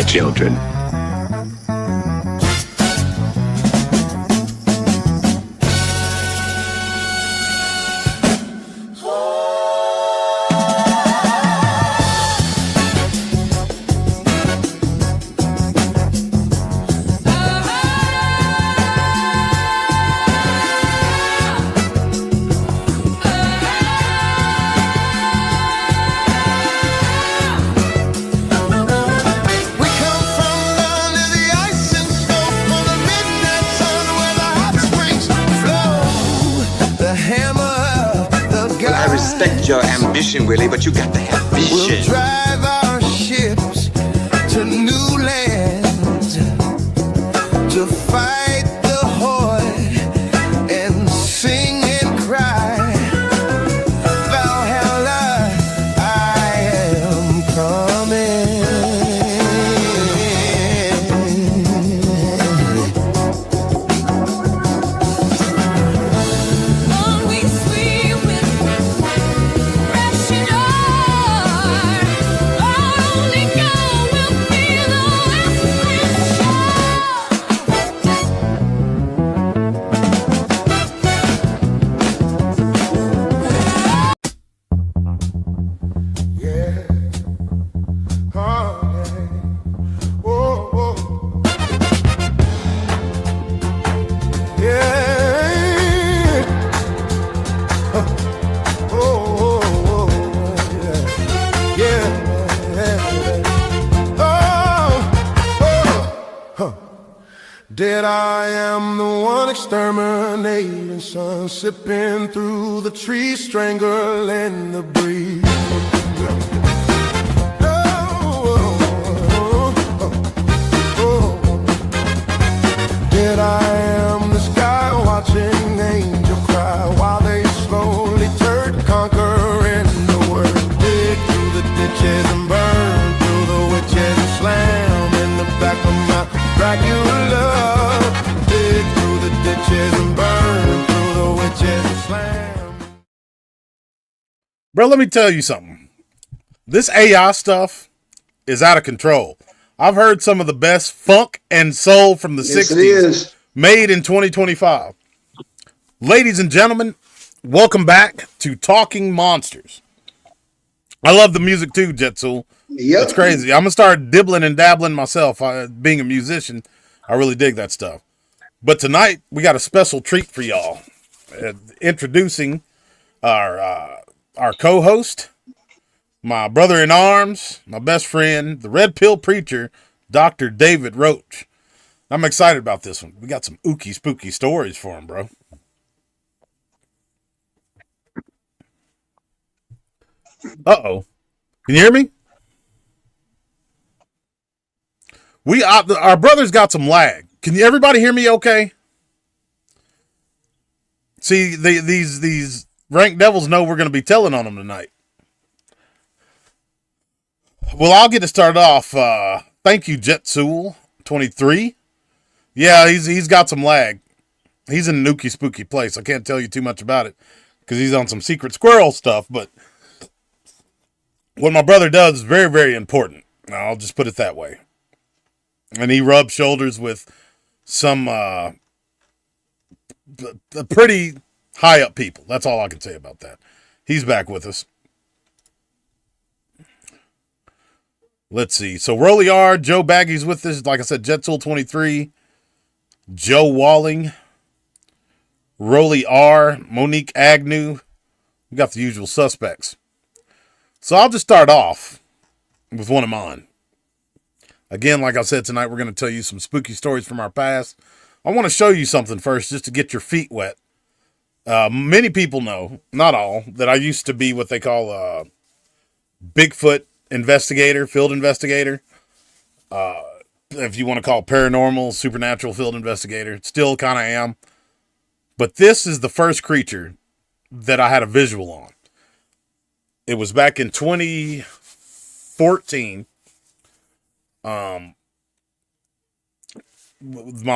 my children. Respect your ambition, Willie, but you got to have vision. We'll drive our ships to new lands to fight the horde and sing and cry. Valhalla, I am coming. Dead I am the one exterminating sun, sipping through the tree, strangling the breeze. Dead I am the sky, watching angel cry while they slowly turn, conquering the world. Dig through the ditches and burn through the witches and slam in the back of my Dracula. Dig through the ditches and burn through the witches and slam. Bro, let me tell you something. This AI stuff is out of control. I've heard some of the best funk and soul from the 60s made in 2025. Ladies and gentlemen, welcome back to Talking Monsters. I love the music too, Jetsul. Yep. It's crazy. I'm going to start dibbling and dabbling myself. Being a musician, I really dig that stuff. But tonight, we got a special treat for y'all. Introducing our co-host, my brother-in-arms, my best friend, the Red Pill Preacher, Dr. David Roach. I'm excited about this one. We got some ooky spooky stories for him, bro. Uh-oh. Can you hear me? Our brother's got some lag. Can everybody hear me okay? See, these rank devils know we're going to be telling on them tonight. Well, I'll get it started off. Thank you, Jetsul23. Yeah, he's got some lag. He's in a nookie spooky place. I can't tell you too much about it because he's on some secret squirrel stuff, but what my brother does is very, very important. I'll just put it that way. And he rubs shoulders with some pretty high up people. That's all I can say about that. He's back with us. Let's see. So Rolly R, Joe Baggy's with us. Like I said, Jetsul23, Joe Walling, Rolly R, Monique Agnew. We got the usual suspects. So I'll just start off with one of mine. Again, like I said, tonight we're going to tell you some spooky stories from our past. I want to show you something first just to get your feet wet. Many people know, not all, that I used to be what they call a Bigfoot investigator, field investigator. If you want to call paranormal, supernatural field investigator. Still kind of am. But this is the first creature that I had a visual on. It was back in 2014. My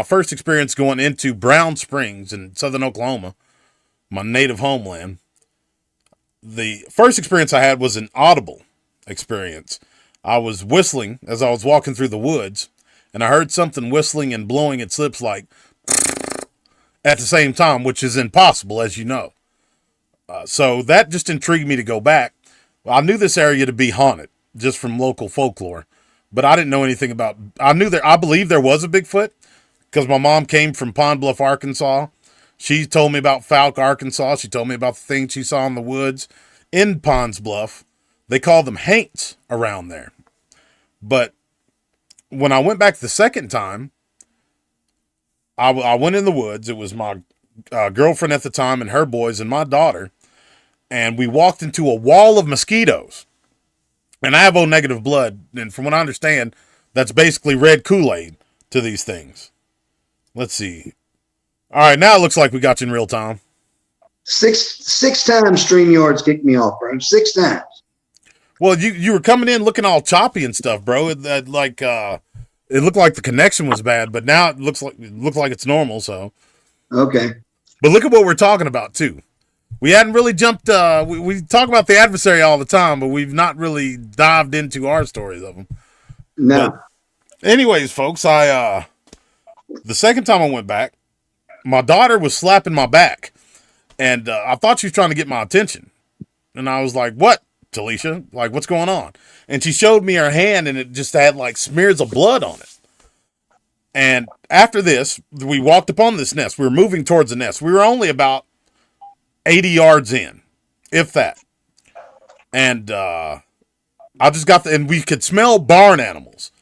first experience going into Brown Springs in southern Oklahoma, my native homeland. The first experience I had was an audible experience. I was whistling as I was walking through the woods, and I heard something whistling and blowing its lips like at the same time, which is impossible, as you know. So that just intrigued me to go back. I knew this area to be haunted just from local folklore, but I didn't know anything about. I believe there was a Bigfoot because my mom came from Pond Bluff, Arkansas. She told me about Falk, Arkansas. She told me about the things she saw in the woods in Ponds Bluff. They call them haints around there. But when I went back the second time, I went in the woods. It was my girlfriend at the time and her boys and my daughter. And we walked into a wall of mosquitoes. And I have O negative blood. And from what I understand, that's basically red Kool-Aid to these things. Let's see. All right, now it looks like we got you in real time. Six times StreamYards kicked me off, bro. 6 times. Well, you were coming in looking all choppy and stuff, bro. It looked like the connection was bad, but now it looks like it's normal. So Okay. but look at what we're talking about too. We hadn't really jumped. We talk about the adversary all the time, but we've not really dived into our stories of them. No. But anyways, folks, the second time I went back, my daughter was slapping my back, and I thought she was trying to get my attention, and I was like, "What, Talisha? Like, what's going on?" And she showed me her hand, and it just had like smears of blood on it. And after this, we walked upon this nest. We were moving towards the nest. We were only about 80 yards in, if that. And I just got and we could smell barn animals.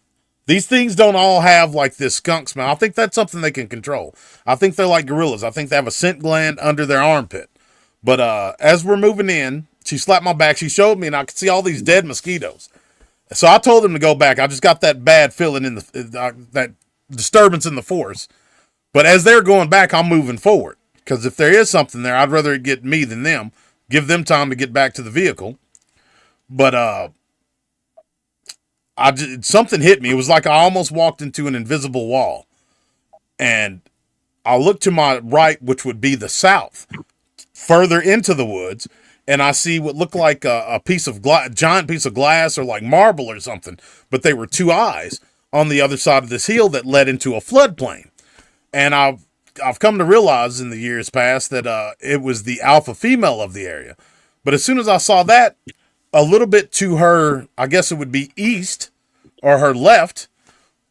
These things don't all have like this skunk smell. I think that's something they can control. I think they're like gorillas. I think they have a scent gland under their armpit. But as we're moving in, she slapped my back. She showed me, and I could see all these dead mosquitoes. So I told them to go back. I just got that bad feeling in that disturbance in the force. But as they're going back, I'm moving forward. Because if there is something there, I'd rather it get me than them. Give them time to get back to the vehicle. But something hit me. It was like I almost walked into an invisible wall. And I looked to my right, which would be the south, further into the woods, and I see what looked like a piece of giant piece of glass or like marble or something. But they were 2 eyes on the other side of this hill that led into a floodplain. And I've come to realize in the years past that it was the alpha female of the area. But as soon as I saw that, a little bit to her, I guess it would be east or her left,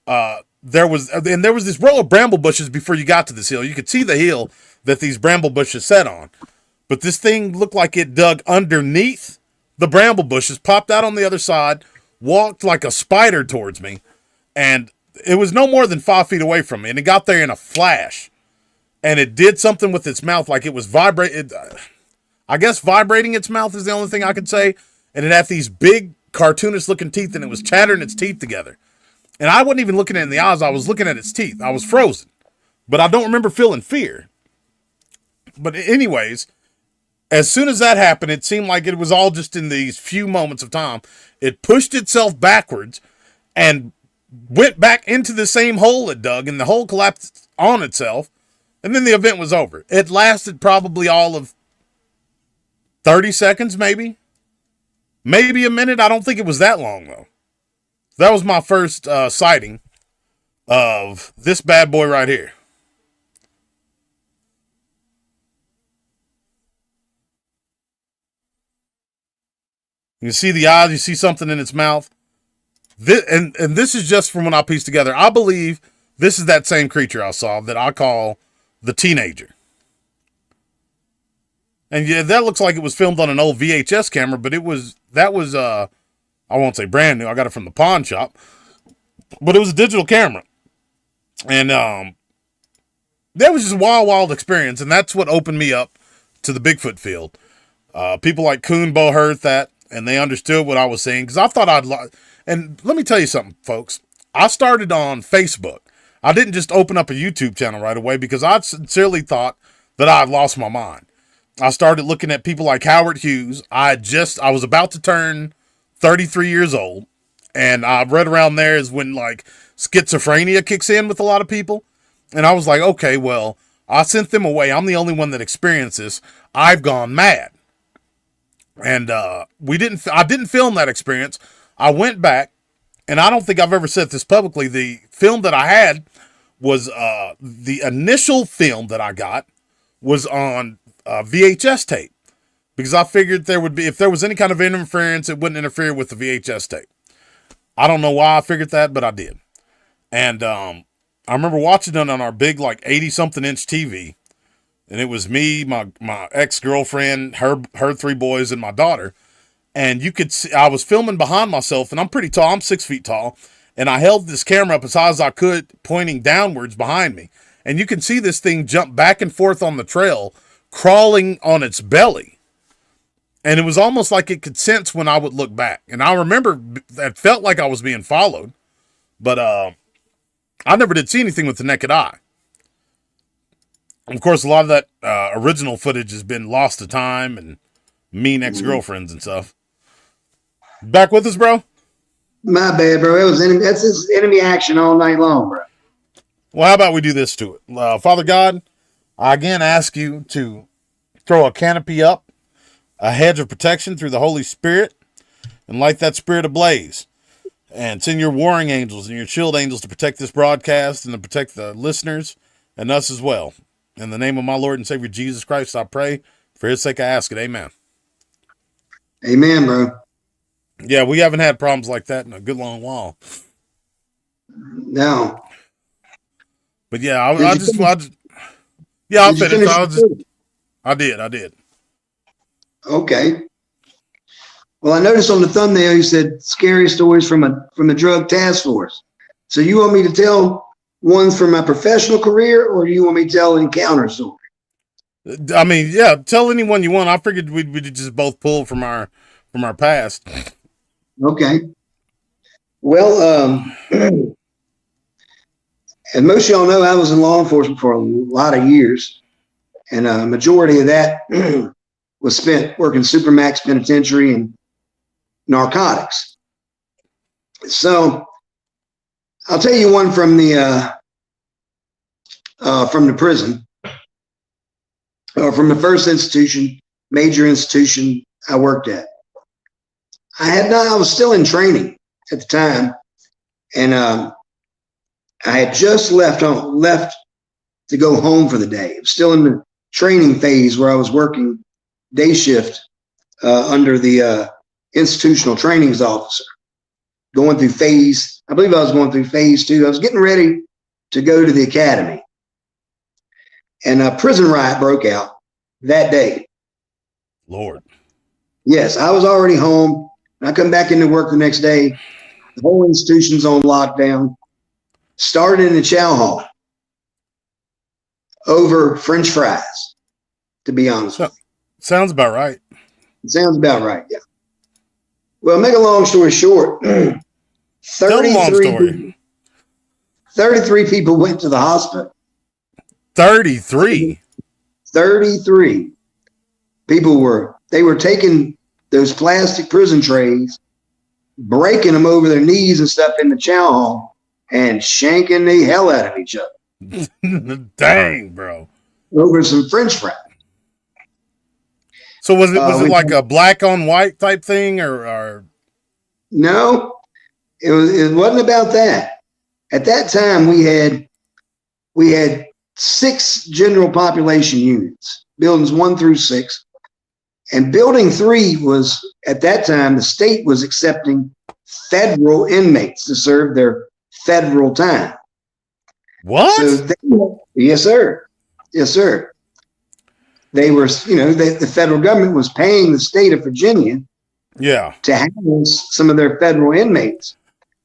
there was this row of bramble bushes before you got to this hill. You could see the hill that these bramble bushes set on. But this thing looked like it dug underneath the bramble bushes, popped out on the other side, walked like a spider towards me, and it was no more than 5 feet away from me, and it got there in a flash. And it did something with its mouth, like it was vibrating. I guess vibrating its mouth is the only thing I could say. And it had these big cartoonish-looking teeth, and it was chattering its teeth together. And I wasn't even looking at it in the eyes. I was looking at its teeth. I was frozen. But I don't remember feeling fear. But anyways, as soon as that happened, it seemed like it was all just in these few moments of time. It pushed itself backwards and went back into the same hole it dug, and the hole collapsed on itself. And then the event was over. It lasted probably all of 30 seconds, maybe. Maybe a minute. I don't think it was that long, though. That was my first sighting of this bad boy right here. You see the eyes. You see something in its mouth. And this is just from when I pieced together. I believe this is that same creature I saw that I call the teenager. And yeah, that looks like it was filmed on an old VHS camera, but that was I won't say brand new. I got it from the pawn shop, but it was a digital camera. And that was just a wild experience. And that's what opened me up to the Bigfoot field. People like Coonbo heard that, and they understood what I was saying. Cause I thought and let me tell you something, folks. I started on Facebook. I didn't just open up a YouTube channel right away because I sincerely thought that I had lost my mind. I started looking at people like Howard Hughes. I was about to turn 33 years old, and I read around there is when like schizophrenia kicks in with a lot of people. And I was like, okay, well, I sent them away. I'm the only one that experienced this. I've gone mad. And I didn't film that experience. I went back and I don't think I've ever said this publicly, the film that I had was the initial film that I got was on VHS tape, because I figured there would be, if there was any kind of interference, it wouldn't interfere with the VHS tape. I don't know why I figured that, but I did. And I remember watching it on our big, like 80 something inch TV. And it was me, my ex-girlfriend, her three boys, and my daughter. And you could see, I was filming behind myself, and I'm pretty tall. I'm 6 feet tall. And I held this camera up as high as I could, pointing downwards behind me. And you can see this thing jump back and forth on the trail, crawling on its belly. And it was almost like it could sense when I would look back. And I remember it felt like I was being followed. But I never did see anything with the naked eye. Of course, a lot of that original footage has been lost to time and mean ex-girlfriends and stuff. Back with us, bro? My bad, bro. That's his enemy action all night long, bro. Well, how about we do this to it? Father God, I again ask you to throw a canopy up, a hedge of protection through the Holy Spirit, and light that spirit ablaze. And send your warring angels and your shield angels to protect this broadcast and to protect the listeners and us as well. In the name of my Lord and Savior Jesus Christ, I pray. For his sake, I ask it. Amen. Amen, bro. Yeah, we haven't had problems like that in a good long while. No. But yeah, I'll finish. I did. Okay. Well, I noticed on the thumbnail you said scary stories from the drug task force. So you want me to tell ones from my professional career, or do you want me to tell an encounter story? I mean, yeah, tell anyone you want. I figured we'd just both pull from our past. Okay. Well, as most of y'all know, I was in law enforcement for a lot of years, and a majority of that was spent working Supermax Penitentiary and narcotics. So I'll tell you one from the prison, or from the first major institution I worked at. I was still in training at the time, and I had just left to go home for the day. I was still in the training phase where I was working day shift under the institutional trainings officer, going through I believe I was going through phase 2. I was getting ready to go to the academy, and a prison riot broke out that day. Lord. Yes, I was already home. I come back into work the next day. The whole institution's on lockdown. Started in the chow hall over French fries, to be honest with you. Sounds about right. It sounds about right, yeah. Well, make a long story short, 33 people went to the hospital. 33? 33 people were taking those plastic prison trays, breaking them over their knees and stuff in the chow hall, and shanking the hell out of each other. Dang, bro. Over some French fries. So was it like a black on white type thing, or? No, it wasn't about that. At that time, we had 6 general population units, buildings 1 through 6. And building 3 was, at that time, the state was accepting federal inmates to serve their federal time. What? So yes, sir. Yes, sir. They were, the federal government was paying the state of Virginia, to house some of their federal inmates.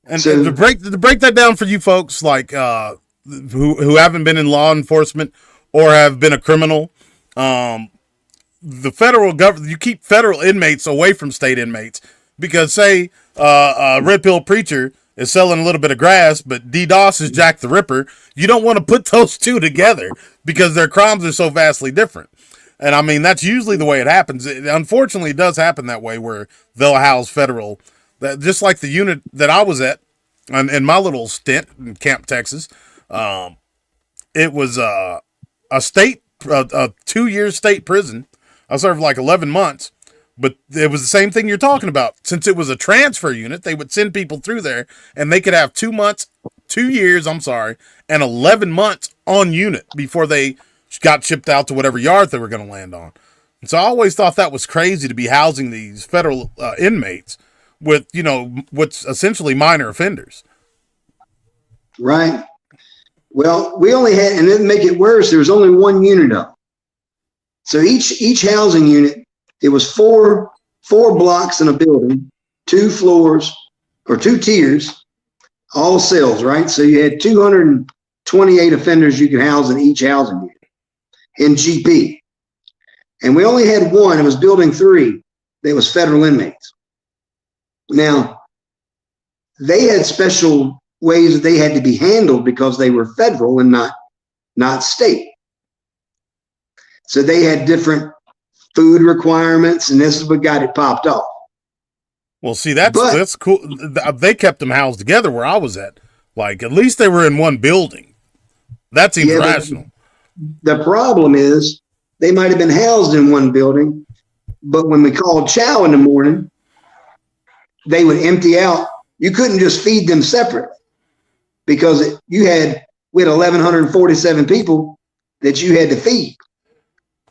And to break that down for you folks, like who haven't been in law enforcement or have been a criminal, the federal government, you keep federal inmates away from state inmates, because say a red pill preacher is selling a little bit of grass, but DDoS is Jack the Ripper. You don't want to put those two together because their crimes are so vastly different. And I mean, that's usually the way it happens. It unfortunately does happen that way, where they'll house federal, just like the unit that I was at in my little stint in Camp, Texas. It was a 2-year state prison. I served like 11 months, But it was the same thing you're talking about. Since it was a transfer unit, they would send people through there, and they could have 2 years, and 11 months on unit before they got shipped out to whatever yard they were going to land on. And so I always thought that was crazy to be housing these federal inmates with, what's essentially minor offenders. Right. Well, we only had, and then make it worse, there was only one unit of them. So each housing unit, it was four blocks in a building, 2 floors or 2 tiers, all cells, right? So you had 228 offenders you could house in each housing unit in GP. And we only had one, it was building 3, that was federal inmates. Now, they had special ways that they had to be handled because they were federal and not state. So they had different food requirements, and this is what got it popped off. Well, see, that's cool. They kept them housed together where I was at. Like, at least they were in one building. That seems rational. The problem is they might have been housed in one building, but when we called chow in the morning, they would empty out. You couldn't just feed them separately because we had 1,147 people that you had to feed.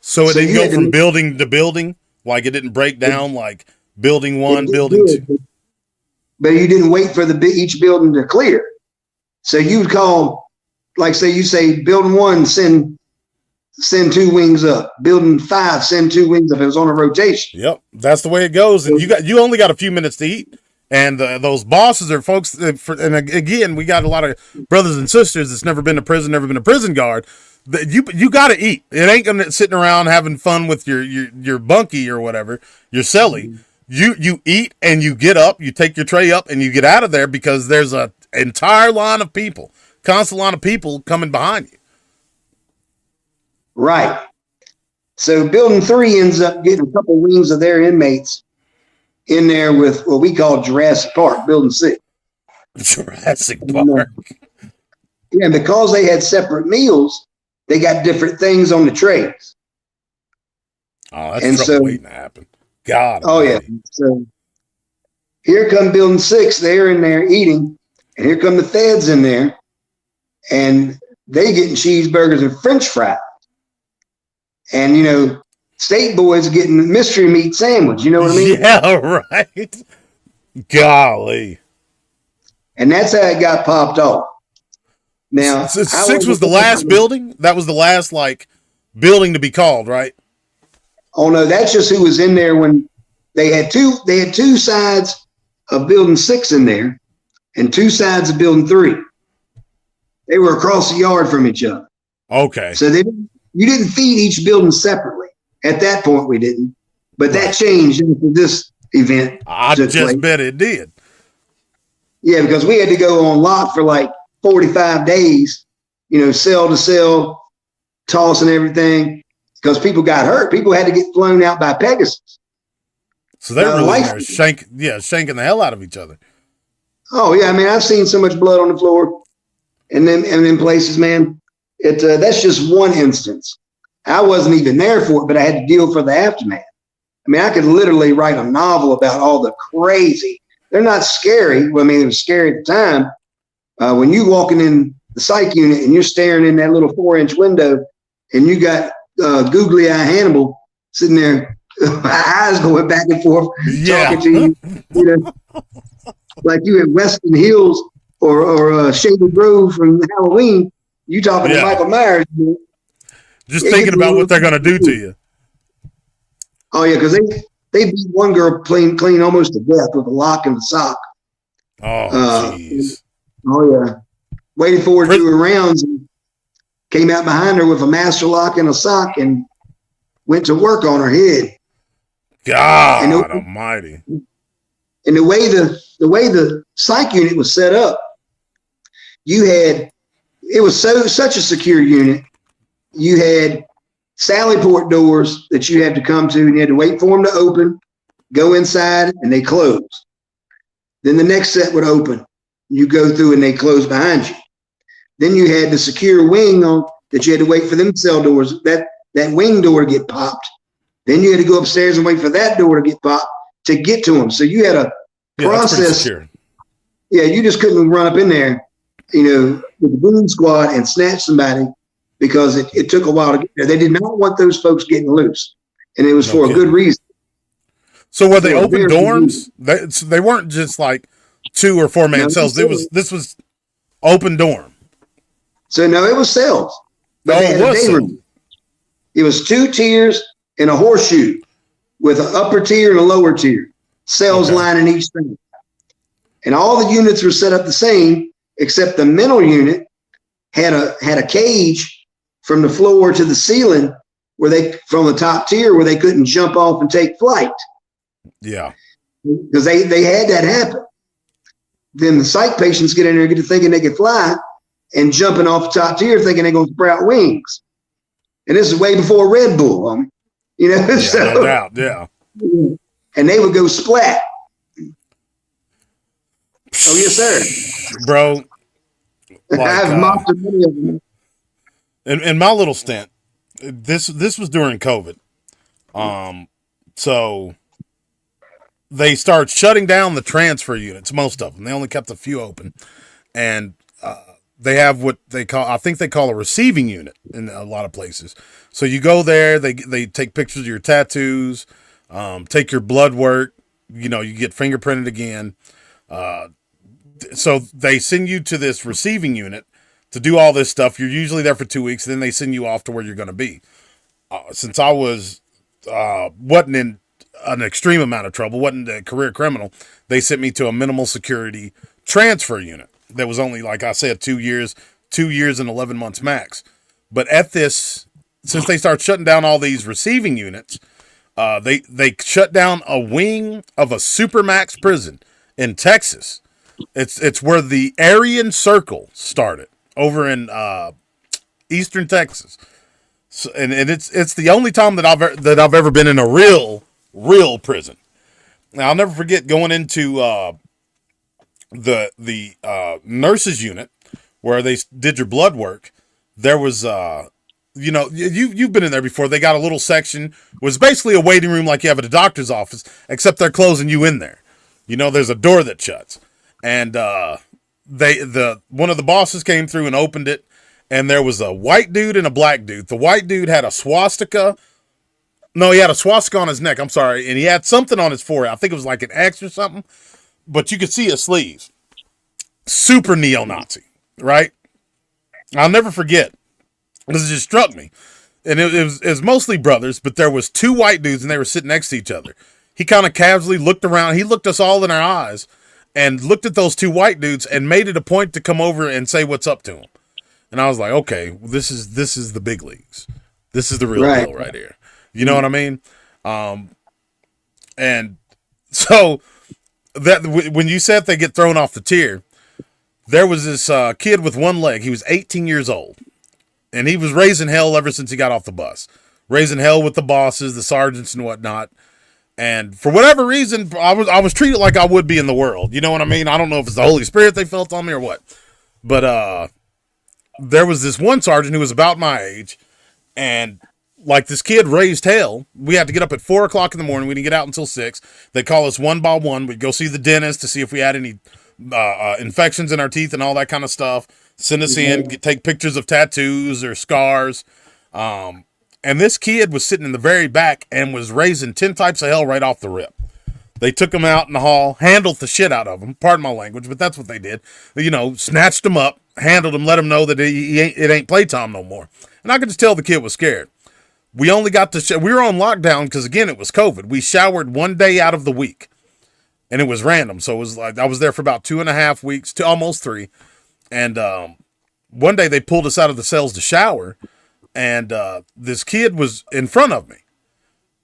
So it didn't go from building to building? Like it didn't break down like building 1, building 2? But you didn't wait for each building to clear. So you would call, like you say building 1, send 2 wings up. Building 5, send 2 wings up. It was on a rotation. Yep, that's the way it goes. And you only got a few minutes to eat. And those bosses are folks. And again, we got a lot of brothers and sisters that's never been to prison, never been a prison guard. You got to eat. It ain't gonna sitting around having fun with your bunkie or whatever, your celly. You eat and you get up. You take your tray up and you get out of there because there's a entire line of people, constant line of people coming behind you. Right. So building 3 ends up getting a couple wings of their inmates in there with what we call Jurassic Park, building 6. Jurassic Park. Yeah, because they had separate meals, they got different things on the trays. Oh, that's trouble waiting to happen. God. Oh, yeah. So here come building 6. They're in there eating, and here come the feds in there, and they getting cheeseburgers and French fries. And, state boys getting mystery meat sandwich. You know what I mean? Yeah, right. Golly. And that's how it got popped off. Now, 6 was the last building? That was the last, building to be called, right? Oh, no, that's just who was in there when they had two sides of building 6 in there and 2 sides of building 3. They were across the yard from each other. Okay. So you didn't feed each building separately. At that point, we didn't. But that changed after this event. I just bet it did. Yeah, because we had to go on lock for 45 days, cell to cell, tossing everything, because people got hurt. People had to get flown out by Pegasus. So they were really shanking the hell out of each other. Oh, yeah. I mean, I've seen so much blood on the floor and in places, man. That's just one instance. I wasn't even there for it, but I had to deal for the aftermath. I mean, I could literally write a novel about all the crazy. They're not scary. Well, I mean, it was scary at the time. When you walking in the psych unit and you're staring in that little 4-inch window and you got googly eye Hannibal sitting there, eyes going back and forth, talking to you, like you at Weston Hills or Shady Grove from Halloween, you talking to Michael Myers. Just thinking about what they're going to do to you. Oh, yeah, because they beat one girl clean almost to death with a lock and a sock. Oh, jeez. Oh, yeah. Waited for her to do her rounds and came out behind her with a master lock and a sock and went to work on her head. God almighty. And the way the psych unit was set up, it was such a secure unit. You had Sally port doors that you had to come to, and you had to wait for them to open, go inside, and they closed. Then the next set would open. You go through, and they close behind you. Then you had the secure wing that you had to wait for them cell doors, that wing door to get popped. Then you had to go upstairs and wait for that door to get popped to get to them. So you had a Yeah, that's pretty process. secure. Yeah, you just couldn't run up in there, with the boom squad and snatch somebody because it took a while to get there. They did not want those folks getting loose, and it was No for a kidding. good reason. So were they So open very dorms? They weren't just like 2 or 4 man No, cells. they were. This was open dorm. So no, it was cells. But Oh, they it had a was day cells. room. It was 2 tiers and a horseshoe with an upper tier and a lower tier. Cells Okay. lining each thing. And all the units were set up the same, except the mental unit had a cage from the floor to the ceiling from the top tier where they couldn't jump off and take flight. Yeah. Because they had that happen. Then the psych patients get in there and get to thinking they can fly and jumping off the top tier thinking they're going to sprout wings. And this is way before Red Bull, Yeah, so, no doubt. Yeah. and they would go splat. Oh, yes, sir. Bro. Like, I've mocked many of them. in my little stint, this was during COVID. So they started shutting down the transfer units, most of them. They only kept a few open. And they have what they call a receiving unit in a lot of places. So you go there, they take pictures of your tattoos, take your blood work, you get fingerprinted again. So they send you to this receiving unit to do all this stuff. You're usually there for 2 weeks, then they send you off to where you're going to be. Since I wasn't in an extreme amount of trouble, wasn't a career criminal, they sent me to a minimal security transfer unit that was only, like I said, 2 years and 11 months max. But at this, since they start shutting down all these receiving units, they shut down a wing of a supermax prison in Texas. It's where the Aryan Circle started over in Eastern Texas. So, and it's the only time that I've ever been in a real prison. Now, I'll never forget going into the nurses unit where they did your blood work. There was you've been in there before. They got a little section, was basically a waiting room like you have at a doctor's office, except they're closing you in there. There's a door that shuts, and one of the bosses came through and opened it, and there was a white dude and a black dude. The white dude had a swastika. No, he had a swastika on his neck. I'm sorry, and he had something on his forehead. I think it was like an X or something, but you could see his sleeves. Super neo-Nazi, right? I'll never forget. This just struck me. And it was mostly brothers, but there was 2 white dudes and they were sitting next to each other. He kind of casually looked around. He looked us all in our eyes and looked at those 2 white dudes and made it a point to come over and say what's up to him. And I was like, okay, well, this is the big leagues. This is the real Right. deal right here. You know what I mean? And so that when you said they get thrown off the tier, there was this kid with one leg. He was 18 years old. And he was raising hell ever since he got off the bus. Raising hell with the bosses, the sergeants, and whatnot. And for whatever reason, I was treated like I would be in the world. You know what I mean? I don't know if it's the Holy Spirit they felt on me or what. But there was this one sergeant who was about my age. And like this kid raised hell. We had to get up at 4 o'clock in the morning. We didn't get out until 6. They'd call us one by one. We'd go see the dentist to see if we had any infections in our teeth and all that kind of stuff. Send us in, take pictures of tattoos or scars. And this kid was sitting in the very back and was raising 10 types of hell right off the rip. They took him out in the hall, handled the shit out of him. Pardon my language, but that's what they did. Snatched him up, handled him, let him know that it ain't playtime no more. And I could just tell the kid was scared. We only got to we were on lockdown because, again, it was COVID. We showered 1 day out of the week. And it was random. So it was like I was there for about 2.5 weeks, to almost 3. And one day they pulled us out of the cells to shower, and this kid was in front of me.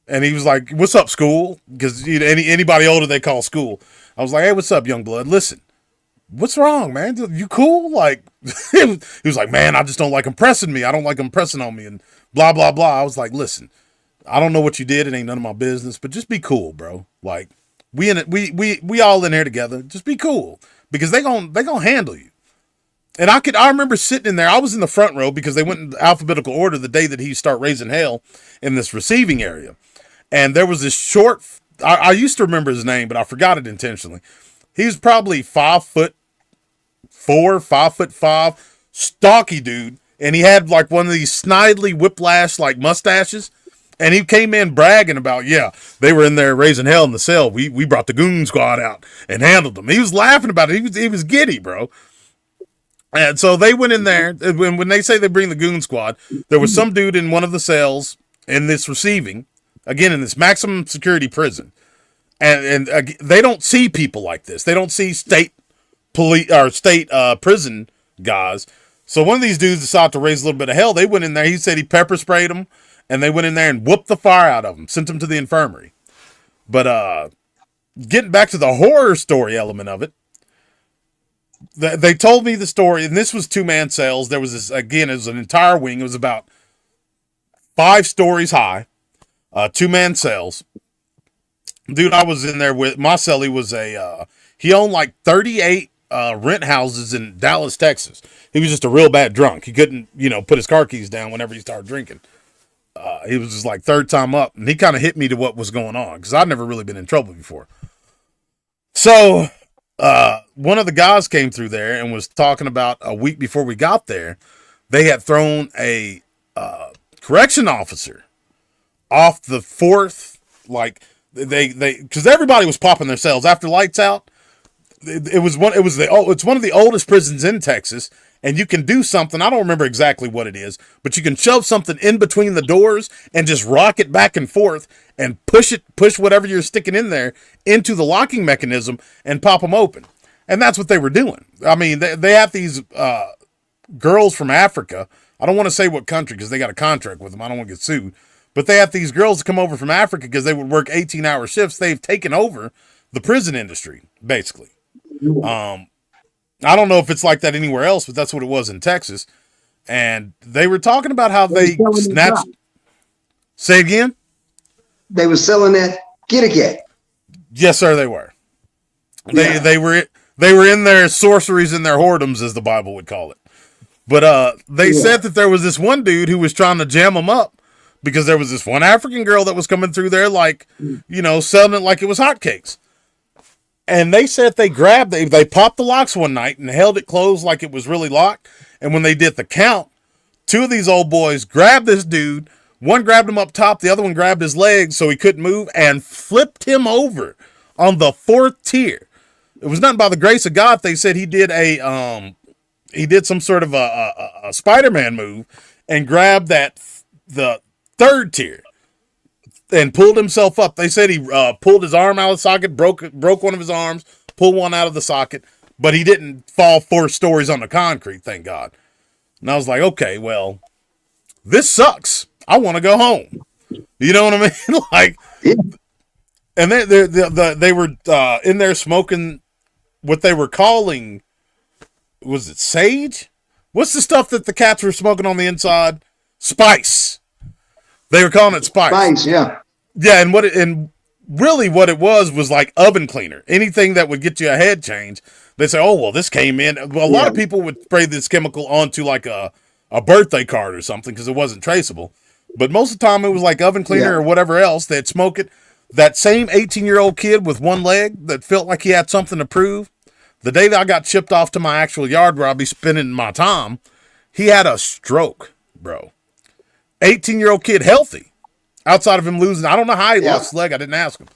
And he was like, "What's up, school?" Because anybody older they call school. I was like, "Hey, what's up, young blood? Listen, what's wrong, man? You cool?" Like, he was like, "Man, I just don't like him pressing me. I don't like him pressing on me," and blah, blah, blah. I was like, "Listen, I don't know what you did. It ain't none of my business, but just be cool, bro. Like, we in it, we all in here together. Just be cool, because they gonna handle you." And I remember sitting in there. I was in the front row because they went in alphabetical order the day that he started raising hell in this receiving area. And there was this short, I used to remember his name, but I forgot it intentionally. He was probably 5'4", 5'5", stocky dude. And he had like one of these snidely whiplash like mustaches. And he came in bragging about, yeah, they were in there raising hell in the cell. We brought the goon squad out and handled them. He was laughing about it. He was giddy, bro. And so they went in there. When they say they bring the goon squad, there was some dude in one of the cells in this receiving, again, in this maximum security prison. And they don't see people like this. They don't see state police or state prison guys. So one of these dudes decided to raise a little bit of hell. They went in there. He said he pepper sprayed them. And they went in there and whooped the fire out of him, sent him to the infirmary. But getting back to the horror story element of it, they told me the story, and this was 2-man cells. There was this, again, it was an entire wing. It was about 5 stories high, 2-man cells. Dude, I was in there with, my cellie was he owned like 38 rent houses in Dallas, Texas. He was just a real bad drunk. He couldn't, put his car keys down whenever he started drinking. He was just like third time up, and he kind of hit me to what was going on because I'd never really been in trouble before. So one of the guys came through there and was talking about a week before we got there, they had thrown a correction officer off the 4th, like they because everybody was popping their cells after lights out. It's one of the oldest prisons in Texas. And you can do something, I don't remember exactly what it is, but you can shove something in between the doors and just rock it back and forth and push whatever you're sticking in there into the locking mechanism and pop them open. And that's what they were doing. I mean, they have these girls from Africa. I don't want to say what country because they got a contract with them. I don't want to get sued. But they have these girls that come over from Africa because they would work 18-hour shifts. They've taken over the prison industry, basically. I don't know if it's like that anywhere else, but that's what it was in Texas. And they were talking about how they snatched. Say again? They were selling that kitty cat. Yes, sir, they were. Yeah. They were in their sorceries and their whoredoms, as the Bible would call it. But they said that there was this one dude who was trying to jam them up because there was this one African girl that was coming through there like, selling it like it was hotcakes. And they said they popped the locks one night and held it closed like it was really locked. And when they did the count, 2 of these old boys grabbed this dude. One grabbed him up top. The other one grabbed his legs so he couldn't move and flipped him over on the 4th tier. It was nothing by the grace of God. They said he did some sort of a Spider-Man move and grabbed the 3rd tier. And pulled himself up. They said he pulled his arm out of the socket, broke one of his arms, pulled one out of the socket, but he didn't fall 4 stories on the concrete, thank God. And I was like, okay, well, this sucks. I want to go home. You know what I mean? Like, Yeah. and they were in there smoking what they were calling, was it sage? What's the stuff that the cats were smoking on the inside? Spice. They were calling it spice. Spice, yeah. Yeah, and really what it was like oven cleaner. Anything that would get you a head change, they say, oh, well, this came in. Well, a lot of people would spray this chemical onto like a birthday card or something because it wasn't traceable. But most of the time it was like oven cleaner or whatever else. They'd smoke it. That same 18-year-old kid with one leg that felt like he had something to prove, the day that I got shipped off to my actual yard where I'll be spending my time, he had a stroke, bro. 18-year-old kid, healthy. Outside of him losing, I don't know how he lost his leg. I didn't ask him,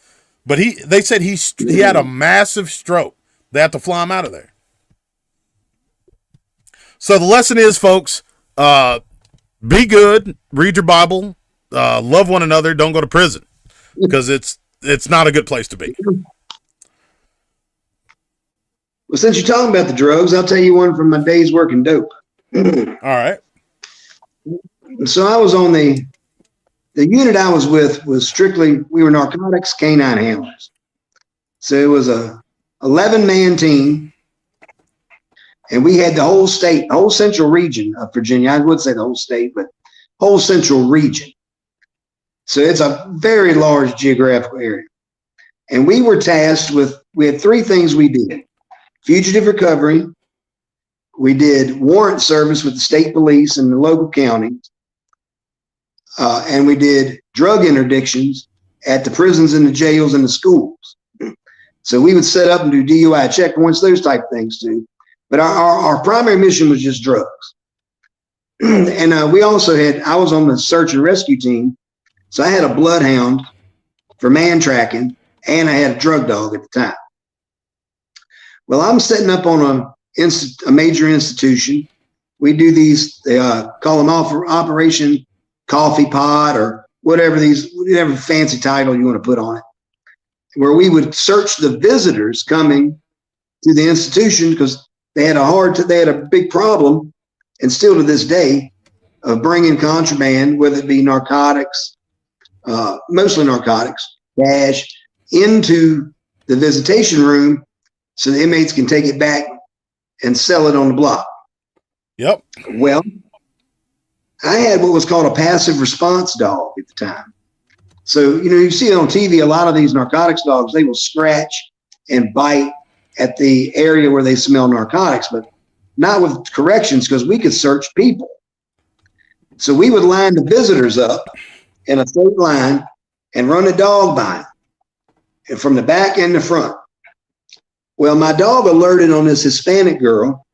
but they said he had a massive stroke. They had to fly him out of there. So the lesson is, folks, be good, read your Bible, love one another, don't go to prison because it's not a good place to be. Well, since you're talking about the drugs, I'll tell you one from my days working dope. All right. So I was on the unit I was with was strictly, we were narcotics canine handlers. So it was a 11-man team, and we had the whole state, whole central region of Virginia. I would say the whole state, but whole central region. So it's a very large geographical area. And we were tasked with, we had 3 things we did. Fugitive recovery. We did warrant service with the state police and the local counties. And we did drug interdictions at the prisons and the jails and the schools. So we would set up and do DUI checkpoints, those type of things too. But our primary mission was just drugs. And we also I was on the search and rescue team. So I had a bloodhound for man tracking, and I had a drug dog at the time. Well, I'm setting up on a major institution. We do these, they call them Operation Coffee Pot or whatever fancy title you want to put on it, where we would search the visitors coming to the institution because they had a big problem, and still to this day, of bringing contraband, whether it be narcotics, mostly narcotics, cash, into the visitation room so the inmates can take it back and sell it on the block. Yep. Well, I had what was called a passive response dog at the time. So, you see on TV, a lot of these narcotics dogs, they will scratch and bite at the area where they smell narcotics, but not with corrections because we could search people. So we would line the visitors up in a straight line and run a dog by them, and from the back and the front. Well, my dog alerted on this Hispanic girl,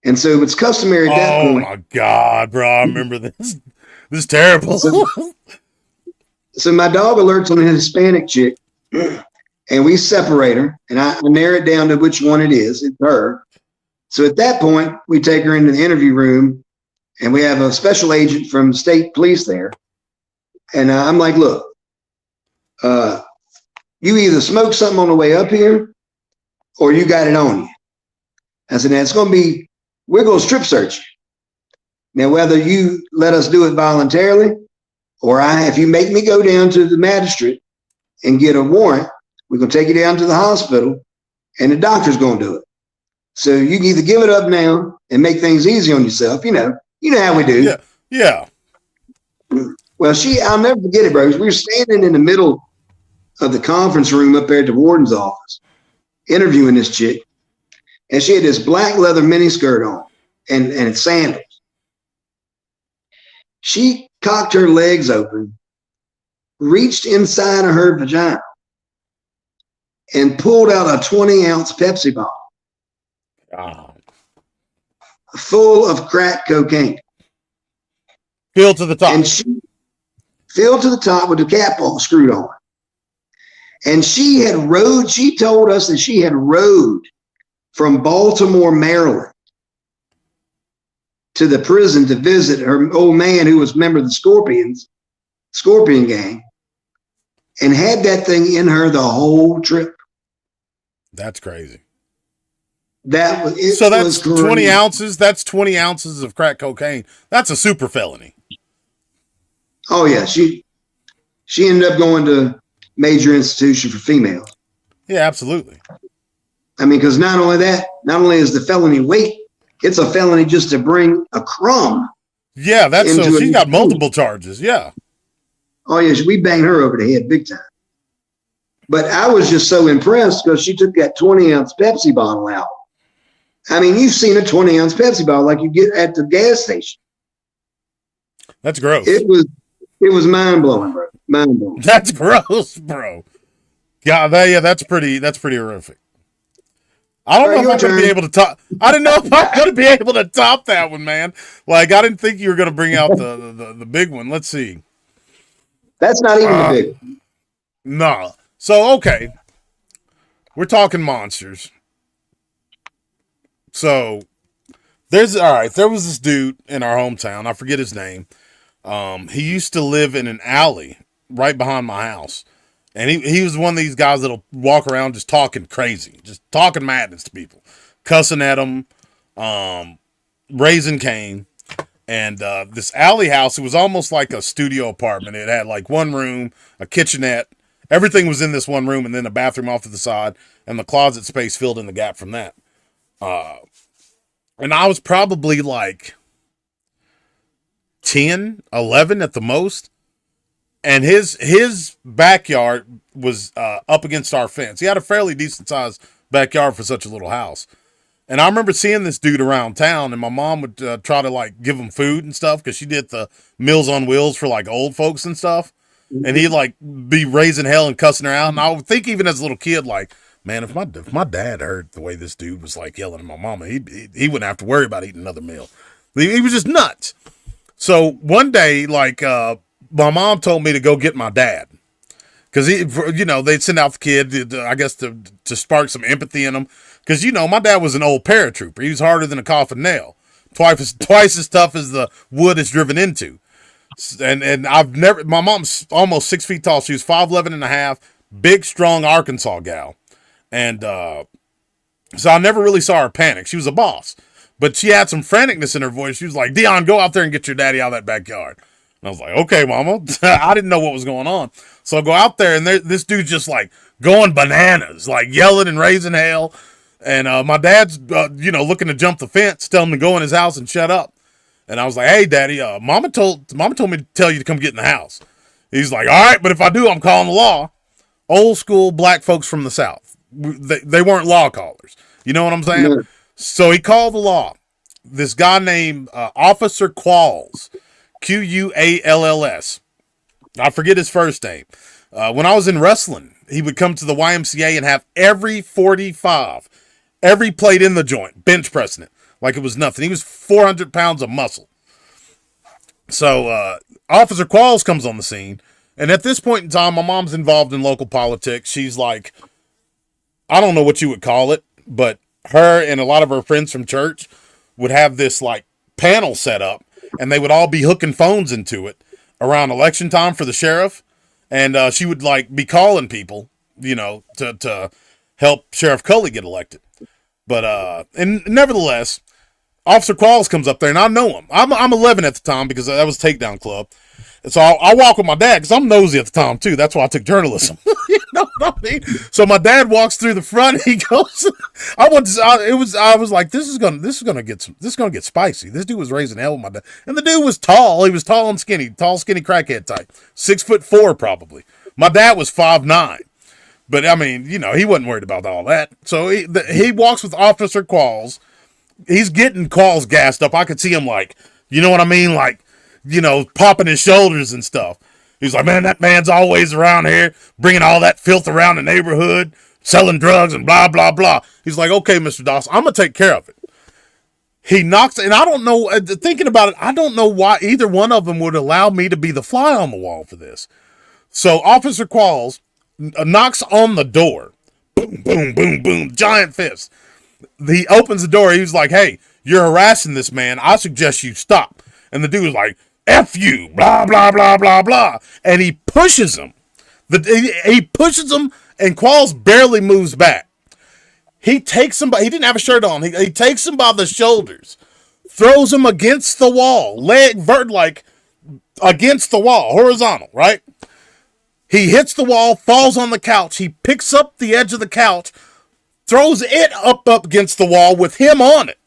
and so it's customary at that point. Oh my God, bro! I remember this. This is terrible. So my dog alerts on a Hispanic chick, and we separate her, and I narrow it down to which one it is. It's her. So at that point, we take her into the interview room, and we have a special agent from the state police there. And I'm like, look, you either smoke something on the way up here, or you got it on you. I said, now we're going to strip search you. Now, whether you let us do it voluntarily, or if you make me go down to the magistrate and get a warrant, we're going to take you down to the hospital, and the doctor's going to do it. So you can either give it up now and make things easy on yourself. You know how we do. Yeah. Yeah. Well, I'll never forget it, bro. We were standing in the middle of the conference room up there at the warden's office, interviewing this chick, and she had this black leather miniskirt on and sandals. She cocked her legs open, reached inside of her vagina, and pulled out a 20-ounce Pepsi bottle full of crack cocaine. Filled to the top. And she filled to the top with the cap all screwed on. And she told us that she had rode from Baltimore, Maryland to the prison to visit her old man who was a member of the Scorpion gang, and had that thing in her the whole trip. That's crazy. That's 20 ounces. That's 20 ounces of crack cocaine. That's a super felony. Oh yeah. She ended up going to major institution for females. Yeah, absolutely. I mean, because not only is the felony weight, it's a felony just to bring a crumb. Yeah, she's got multiple charges. Yeah. Oh yeah, we banged her over the head big time. But I was just so impressed because she took that 20-ounce Pepsi bottle out. I mean, you've seen a 20-ounce Pepsi bottle like you get at the gas station. That's gross. It was mind-blowing, bro. Mind-blowing. That's gross, bro. Yeah, that's pretty horrific. I don't know if I'm going to be able to top. I didn't know if I'm going to be able to top that one, man. Like, I didn't think you were going to bring out the big one. Let's see. That's not even the big one. No. So, okay. We're talking monsters. So, there was this dude in our hometown. I forget his name. He used to live in an alley right behind my house. And he was one of these guys that'll walk around just talking crazy, just talking madness to people, cussing at them, raising Cain. And this alley house, it was almost like a studio apartment. It had like one room, a kitchenette. Everything was in this one room, and then a bathroom off to the side, and the closet space filled in the gap from that. And I was probably like 10, 11 at the most. And his backyard was up against our fence. He had a fairly decent sized backyard for such a little house. And I remember seeing this dude around town, and my mom would try to like give him food and stuff because she did the Meals on Wheels for like old folks and stuff. and he'd like be raising hell and cussing her out. And I would think even as a little kid, like, man, if my dad heard the way this dude was like yelling at my mama, he wouldn't have to worry about eating another meal. He was just nuts. So one day, like, my mom told me to go get my dad. Because, they'd send out the kid, I guess, to spark some empathy in him. Because, my dad was an old paratrooper. He was harder than a coffin nail. Twice as tough as the wood it's driven into. And my mom's almost 6 feet tall. She was 5'11" and a half, big, strong Arkansas gal. And so I never really saw her panic. She was a boss. But she had some franticness in her voice. She was like, Dion, go out there and get your daddy out of that backyard. And I was like, okay, mama. I didn't know what was going on. So I go out there, and this dude's just like going bananas, like yelling and raising hell. And my dad's, looking to jump the fence, tell him to go in his house and shut up. And I was like, hey, daddy, mama told me to tell you to come get in the house. He's like, all right, but if I do, I'm calling the law. Old school black folks from the South. They weren't law callers. You know what I'm saying? No. So he called the law. This guy named Officer Qualls, Qualls. I forget his first name. When I was in wrestling, he would come to the YMCA and have every 45, every plate in the joint, bench pressing it like it was nothing. He was 400 pounds of muscle. So Officer Qualls comes on the scene. And at this point in time, my mom's involved in local politics. She's like, I don't know what you would call it, but her and a lot of her friends from church would have this like panel set up, and they would all be hooking phones into it around election time for the sheriff. And she would like be calling people, to help Sheriff Culley get elected. But and nevertheless, Officer Qualls comes up there, and I know him. I'm 11 at the time because that was Takedown Club. And so I walk with my dad because I'm nosy at the time too. That's why I took journalism. You know what I mean? So my dad walks through the front. He goes, I was like, this is gonna get spicy. This dude was raising hell with my dad, and the dude was tall. He was tall, skinny crackhead type, 6'4" probably. My dad was 5'9", but I mean, he wasn't worried about all that. So he walks with Officer Qualls. He's getting Qualls gassed up. I could see him like, you know what I mean, like, popping his shoulders and stuff. He's like, man, that man's always around here, bringing all that filth around the neighborhood, selling drugs and blah, blah, blah. He's like, okay, Mr. Doss, I'm going to take care of it. He knocks, and I don't know, thinking about it, I don't know why either one of them would allow me to be the fly on the wall for this. So Officer Qualls knocks on the door. Boom, boom, boom, boom, giant fist. He opens the door. He was like, hey, you're harassing this man. I suggest you stop. And the dude was like, F you, blah, blah, blah, blah, blah. And he pushes him. He pushes him, and Qualls barely moves back. He takes him he didn't have a shirt on. He takes him by the shoulders, throws him against the wall, like against the wall, horizontal, right? He hits the wall, falls on the couch. He picks up the edge of the couch, throws it up against the wall with him on it.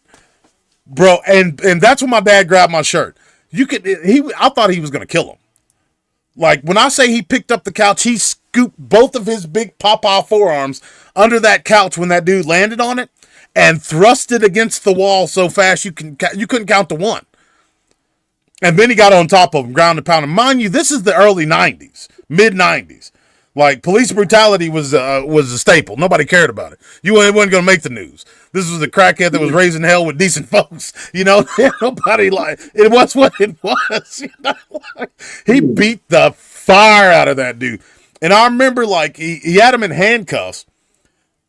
Bro, and that's when my dad grabbed my shirt. I thought he was going to kill him. Like, when I say he picked up the couch, he scooped both of his big Popeye forearms under that couch when that dude landed on it and thrust it against the wall so fast you couldn't count to one. And then he got on top of him, ground and pound. And mind you, this is the early 90s, mid-90s. Like, police brutality was a staple. Nobody cared about it. You wasn't going to make the news. This was a crackhead that was raising hell with decent folks. Nobody it was what it was. He beat the fire out of that dude. And I remember, like, he had him in handcuffs,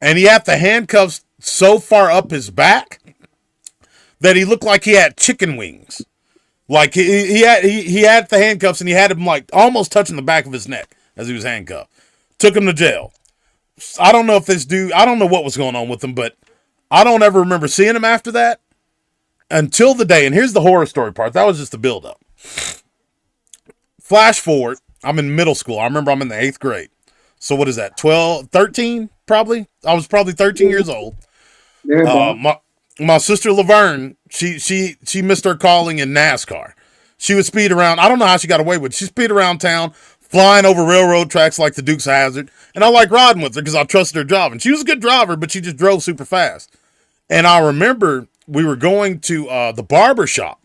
and he had the handcuffs so far up his back that he looked like he had chicken wings. Like, he had the handcuffs, and he had him, like, almost touching the back of his neck as he was handcuffed. Took him to jail. I don't know if this dude, I don't know what was going on with him, but I don't ever remember seeing him after that until the day. And here's the horror story part. That was just the build-up. Flash forward. I'm in middle school. I remember I'm in the 8th grade. So what is that? 12, 13 probably? I was probably 13 years old. My sister Laverne, she missed her calling in NASCAR. She would speed around. I don't know how she got away with it. She speed around town, flying over railroad tracks like the Dukes of Hazzard. And I like riding with her because I trusted her driving. She was a good driver, but she just drove super fast. And I remember we were going to the barber shop.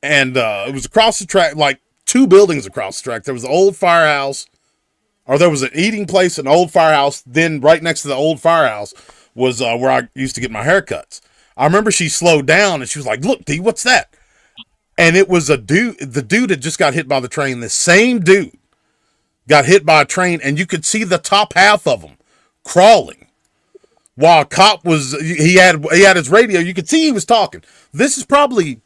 And it was across the track, like two buildings across the track. There was the old firehouse, or there was an eating place, an old firehouse. Then right next to the old firehouse was where I used to get my haircuts. I remember she slowed down and she was like, "Look, D, what's that?" And it was a dude. The dude had just got hit by the train. The same dude got hit by a train, and you could see the top half of him crawling. While a cop was, he had his radio. You could see he was talking. This is probably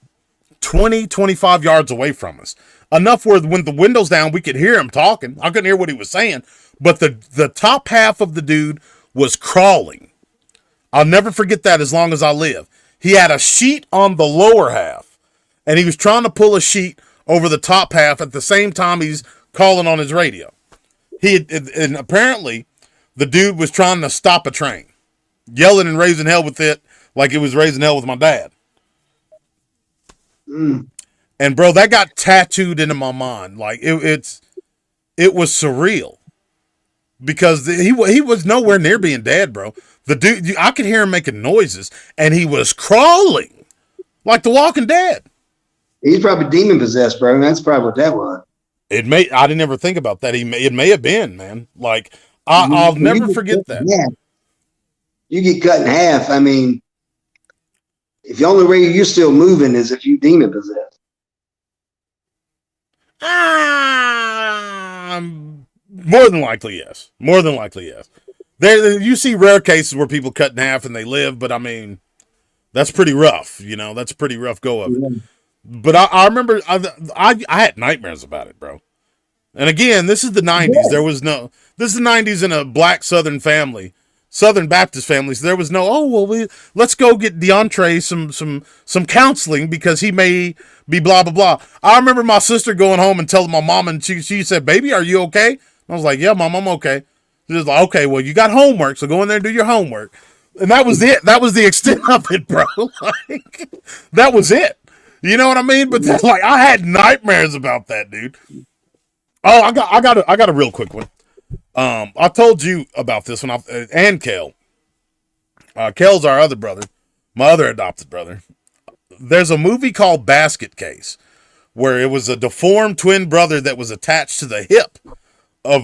20, 25 yards away from us. Enough where when the window's down, we could hear him talking. I couldn't hear what he was saying, but the top half of the dude was crawling. I'll never forget that as long as I live. He had a sheet on the lower half, and he was trying to pull a sheet over the top half at the same time he's calling on his radio. And apparently the dude was trying to stop a train, yelling and raising hell with it like it was raising hell with my dad. And bro, that got tattooed into my mind. Like it was surreal because he was nowhere near being dead, bro. The dude, I could hear him making noises, and he was crawling like The Walking Dead. He's probably demon possessed, bro. That's probably what that was. I didn't ever think about that. It may have been, man. Like I'll never forget that. Yeah. You get cut in half. I mean, if the only way you're still moving is if you demon possessed. More than likely, yes. More than likely, yes. There, you see rare cases where people cut in half and they live, but I mean, that's pretty rough. You know, that's a pretty rough go of it. Yeah. But I remember I had nightmares about it, bro. And again, this is the 90s. Yeah. This is the 90s in a black Southern family, Southern Baptist family. So there was no, let's go get DeAndre some counseling because he may be blah, blah, blah. I remember my sister going home and telling my mom, and she said, "Baby, are you okay?" I was like, "Yeah, Mom, I'm okay." She was like, "Okay, well, you got homework, so go in there and do your homework." And that was it. That was the extent of it, bro. Like, that was it. You know what I mean? But like, I had nightmares about that, dude. Oh, I got a real quick one. I told you about this one, and Kel. Kel's our other brother, my other adopted brother. There's a movie called Basket Case, where it was a deformed twin brother that was attached to the hip of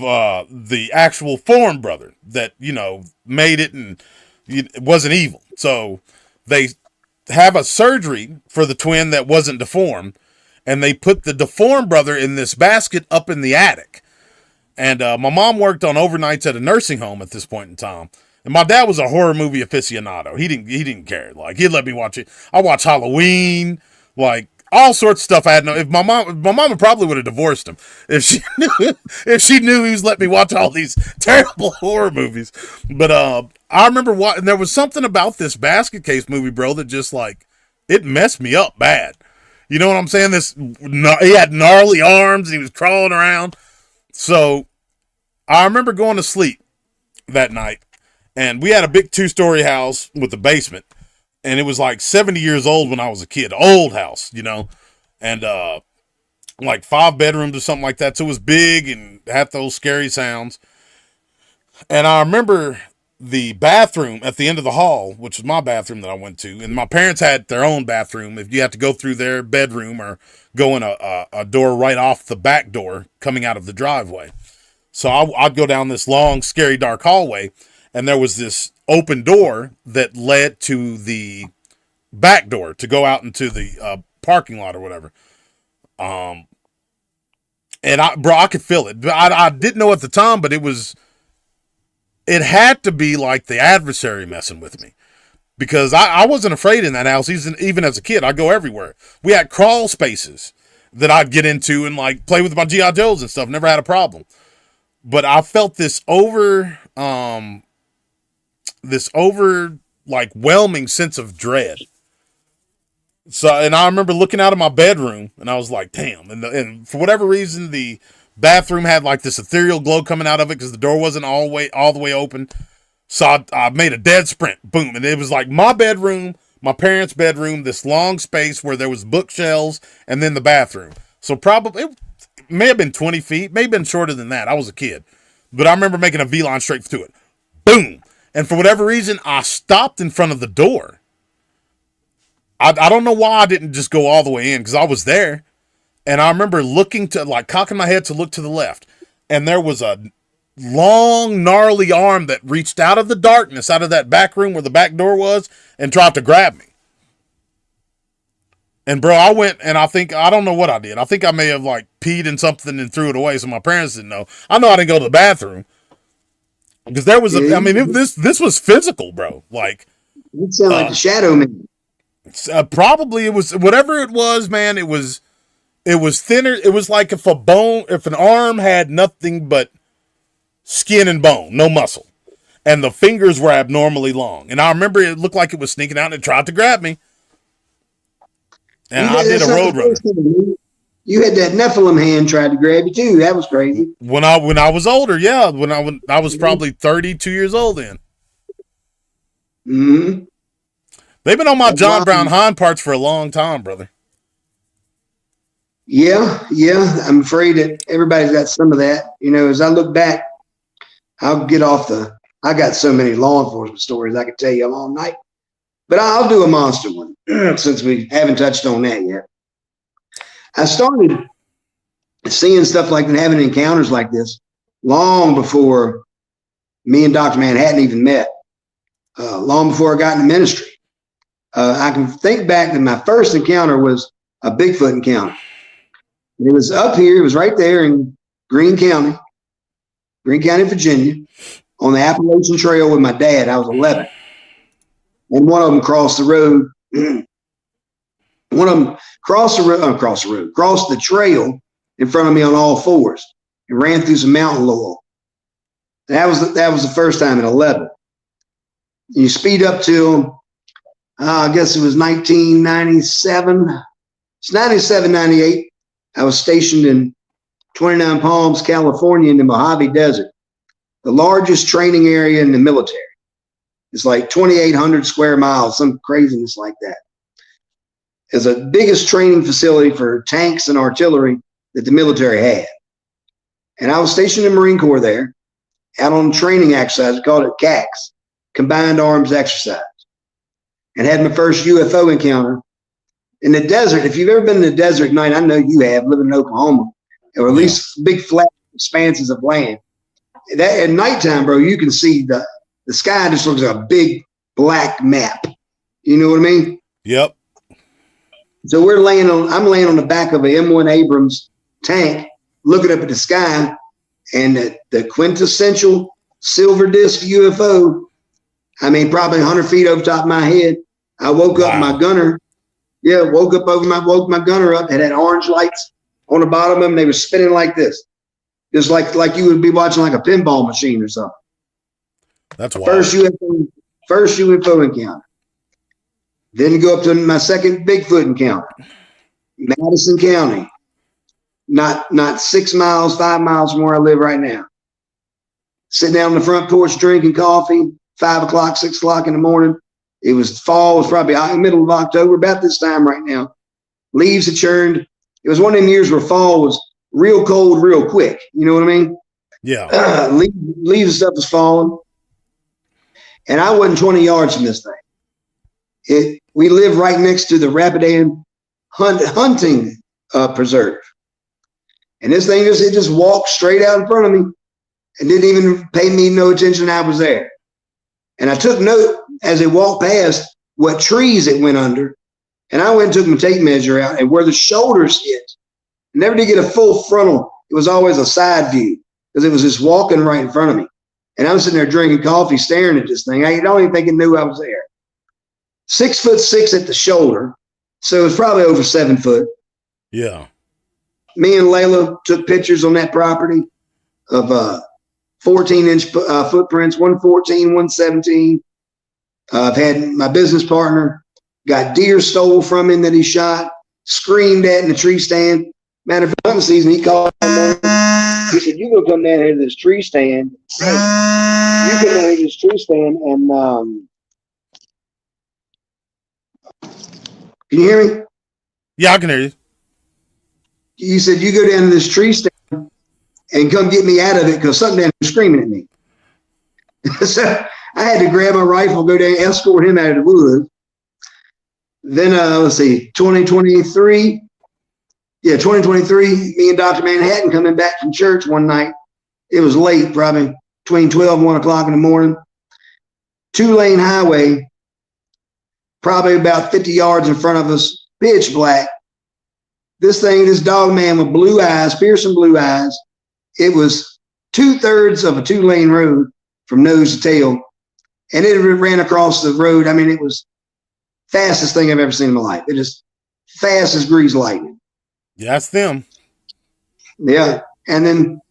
the actual formed brother that, you know, made it and it wasn't evil. So they have a surgery for the twin that wasn't deformed, and they put the deformed brother in this basket up in the attic. And my mom worked on overnights at a nursing home at this point in time. And my dad was a horror movie aficionado. He didn't care. Like, he'd let me watch it. I watched Halloween, like all sorts of stuff. I had no. If my mama probably would have divorced him if she knew he was letting me watch all these terrible horror movies. But I remember and there was something about this Basket Case movie, bro, that just like it messed me up bad. You know what I'm saying? He had gnarly arms and he was crawling around. So I remember going to sleep that night, and we had a big 2-story house with a basement, and it was like 70 years old when I was a kid. Old house, you know, and like 5 bedrooms or something like that. So it was big and had those scary sounds. And I remember the bathroom at the end of the hall, which was my bathroom that I went to, and my parents had their own bathroom. If you had to go through their bedroom or go in a door right off the back door coming out of the driveway. So I'd go down this long, scary, dark hallway, and there was this open door that led to the back door to go out into the parking lot or whatever. And I could feel it. I didn't know at the time, but it had to be like the adversary messing with me, because I wasn't afraid in that house. Even as a kid, I'd go everywhere. We had crawl spaces that I'd get into and like play with my G.I. Joes and stuff. Never had a problem. But I felt this like whelming sense of dread. So, and I remember looking out of my bedroom and I was like, damn. And for whatever reason, the bathroom had like this ethereal glow coming out of it because the door wasn't all the way open. So I made a dead sprint, boom. And it was like my bedroom, my parents' bedroom, this long space where there was bookshelves and then the bathroom. So probably it may have been 20 feet, may have been shorter than that. I was a kid, but I remember making a beeline straight to it. Boom. And for whatever reason, I stopped in front of the door. I don't know why I didn't just go all the way in, because I was there. And I remember looking to, like, cocking my head to look to the left. And there was a long, gnarly arm that reached out of the darkness, out of that back room where the back door was, and tried to grab me. And, bro, I went, and I don't know what I did. I think I may have, like, peed in something and threw it away so my parents didn't know. I know I didn't go to the bathroom. Because there was this was physical, bro. Like, You sound like the Shadow Man. probably it was, whatever it was, man, it was thinner. It was like if an arm had nothing but skin and bone, no muscle. And the fingers were abnormally long. And I remember it looked like it was sneaking out and it tried to grab me. And I did a road runner. You had that Nephilim hand tried to grab you too. That was crazy. When I was older, yeah. When I was probably 32 years old then. Mm-hmm. They've been on my John Brown hind parts for a long time, brother. Yeah. I'm afraid that everybody's got some of that. You know, as I look back, I got so many law enforcement stories I could tell you all night. But I'll do a monster one since we haven't touched on that yet. I started seeing stuff like that, having encounters like this long before me and Dr. Manhattan even met, long before I got into ministry. I can think back that my first encounter was a Bigfoot encounter. It was up here. It was right there in Greene County, Virginia, on the Appalachian Trail with my dad. I was 11. And one of them crossed the road. One of them crossed the trail in front of me on all fours and ran through some mountain laurel. That was the first time at 11. You speed up to, I guess it was 1997. It's 97, 98. I was stationed in 29 Palms, California in the Mojave Desert, the largest training area in the military. It's like 2,800 square miles, some craziness like that. It's the biggest training facility for tanks and artillery that the military had. And I was stationed in the Marine Corps there, out on training exercise. We called it CAX, Combined Arms Exercise, and had my first UFO encounter in the desert. If you've ever been in the desert at night, I know you have, living in Oklahoma, or at least big flat expanses of land. That at nighttime, bro, you can see the sky just looks like a big black map. You know what I mean? Yep. So I'm laying on the back of an M1 Abrams tank, looking up at the sky, and the quintessential silver disc UFO, I mean, probably 100 feet over top of my head. I woke up my gunner. Yeah, woke my gunner up. It had orange lights on the bottom of them. They were spinning like this. Just like you would be watching like a pinball machine or something. That's wild. First UFO encounter. Then go up to my second Bigfoot encounter. Madison County. Not 6 miles, 5 miles from where I live right now. Sitting down on the front porch drinking coffee, 5 o'clock, 6 o'clock in the morning. It was fall. It was probably in the middle of October, about this time right now. Leaves had churned. It was one of them years where fall was real cold, real quick. You know what I mean? Yeah. Leaves and stuff was falling. And I wasn't 20 yards from this thing. We live right next to the Rapidan hunting preserve. And this thing just walked straight out in front of me and didn't even pay me no attention I was there. And I took note as it walked past what trees it went under. And I went and took my tape measure out, and where the shoulders hit, never did get a full frontal. It was always a side view because it was just walking right in front of me. And I'm sitting there drinking coffee, staring at this thing. I don't even think it knew I was there. 6'6" at the shoulder. So it was probably over 7 foot. Yeah. Me and Layla took pictures on that property of 14-inch footprints, 114, 117. I've had my business partner got deer stole from him that he shot, screamed at in the tree stand. Matter of fact, hunting season, he called me. He said, "You go come down here to this tree stand. You come down here to this tree stand and can you hear me?" Yeah, I can hear you. He said, "You go down to this tree stand and come get me out of it because something down there screaming at me." So I had to grab my rifle, go down, escort him out of the woods. Then, let's see, 2023, Yeah, 2023, me and Dr. Manhattan coming back from church one night. It was late, probably between 12 and 1 o'clock in the morning. 2-lane highway, probably about 50 yards in front of us, pitch black. This dog man with blue eyes, piercing blue eyes. It was 2/3 of a 2-lane road from nose to tail. And it ran across the road. I mean, it was fastest thing I've ever seen in my life. It is fast as greased lightning. Yeah, that's them. Yeah. And then,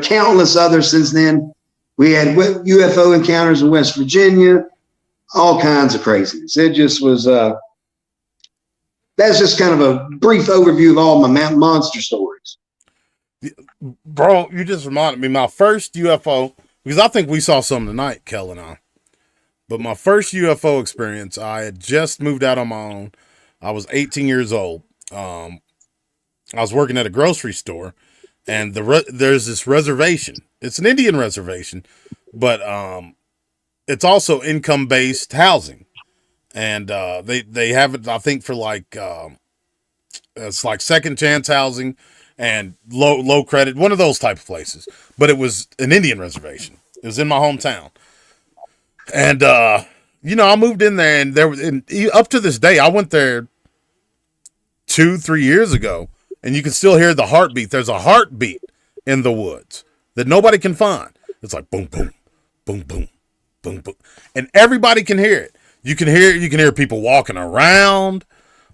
countless others since then. We had UFO encounters in West Virginia, all kinds of craziness. It just was, that's just kind of a brief overview of all my monster stories. Bro, you just reminded me, my first UFO, because I think we saw some tonight, Kel and I. But my first UFO experience, I had just moved out on my own. I was 18 years old. I was working at a grocery store, and there's this reservation. It's an Indian reservation, but it's also income-based housing. And they have it, I think, for it's like second chance housing and low credit, one of those type of places. But it was an Indian reservation. It was in my hometown. And, I moved in there, and up to this day, I went there 2-3 years ago, and you can still hear the heartbeat. There's a heartbeat in the woods that nobody can find. It's like boom, boom, boom, boom, boom, boom. And everybody can hear it. You can hear people walking around.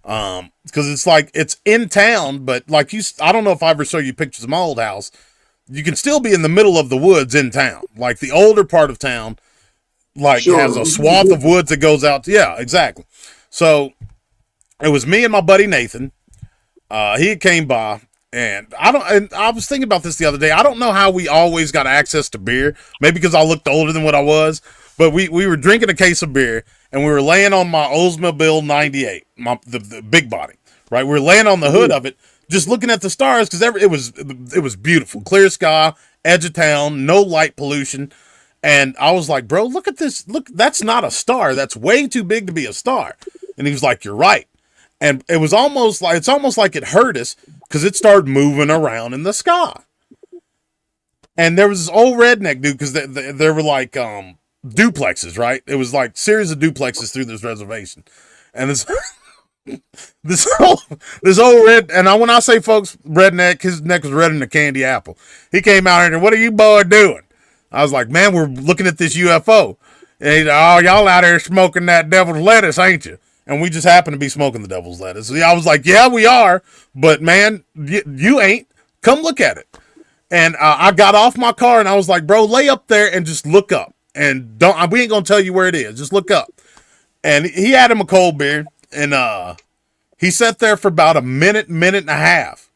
Because it's like, it's in town, but I don't know if I ever showed you pictures of my old house. You can still be in the middle of the woods in town. Like the older part of town, sure, has a swath of woods that goes out. Yeah, exactly. So it was me and my buddy Nathan. He came by, and I was thinking about this the other day. I don't know how we always got access to beer. Maybe because I looked older than what I was, but we were drinking a case of beer, and we were laying on my Oldsmobile 98, the big body, right? We were laying on the hood of it, just looking at the stars, because it was beautiful, clear sky, edge of town, no light pollution. And I was like, bro, look at this. Look, that's not a star. That's way too big to be a star. And he was like, you're right. And it's almost like it hurt us because it started moving around in the sky. And there was this old redneck dude, because there were like duplexes, right? It was like series of duplexes through this reservation. And this old red, and when I say folks redneck, his neck was redder than a candy apple. He came out here and, what are you boy doing? I was like, man, we're looking at this UFO. And he's like, oh, y'all out here smoking that devil's lettuce, ain't you? And we just happened to be smoking the devil's lettuce. So I was like, yeah, we are. But, man, you ain't. Come look at it. And I got off my car, and I was like, bro, lay up there and just look up. And we ain't going to tell you where it is. Just look up. And he had him a cold beer. And he sat there for about a minute and a half.